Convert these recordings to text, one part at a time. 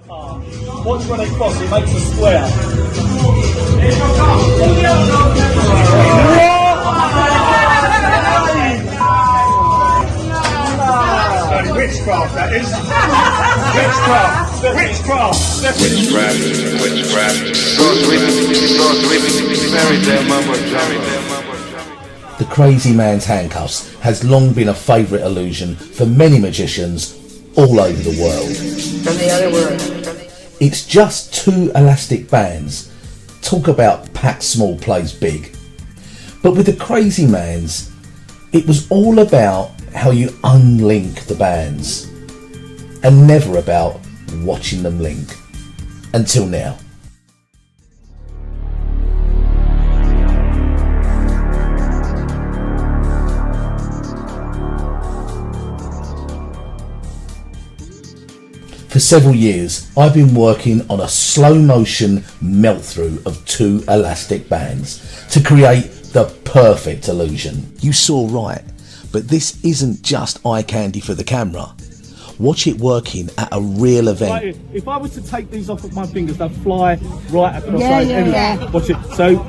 Watch when they cross, it makes a square. Witchcraft, that is. Witchcraft. The crazy man's handcuffs has long been a favourite illusion for many magicians all over the world. From the other world. It's just two elastic bands. Talk about pack small plays big. But with the crazy man's, it was all about how you unlink the bands and never about watching them link. Until now. For several years, I've been working on a slow motion melt through of two elastic bands to create the perfect illusion. You saw right, but this isn't just eye candy for the camera. Watch it working at a real event. Right, if I was to take these off of my fingers, they'll fly right across those. Watch it. So,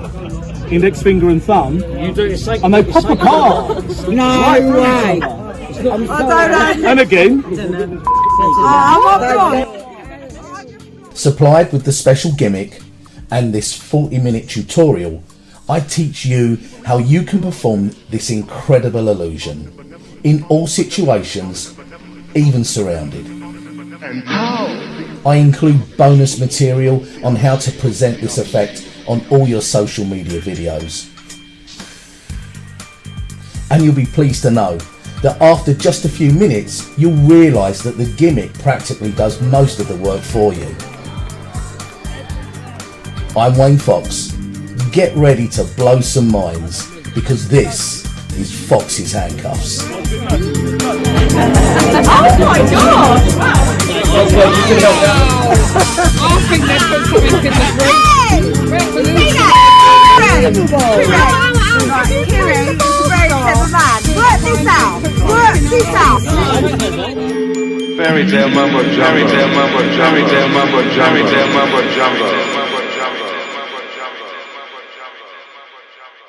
index finger and thumb. You do the same. And they pop apart. No way. And again. Supplied with the special gimmick and this 40-minute tutorial, I teach you how you can perform this incredible illusion in all situations, even surrounded. I include bonus material on how to present this effect on all your social media videos. And you'll be pleased to know that after just a few minutes, you'll realise that the gimmick practically does most of the work for you. I'm Wayne Fox. Get ready to blow some minds, because this is Fox's Handcuffs. Oh my gosh! I think that's something in Fairy tale mumbo jumbo, fairy tale mumbo jumbo, fairy tale mumbo jumbo.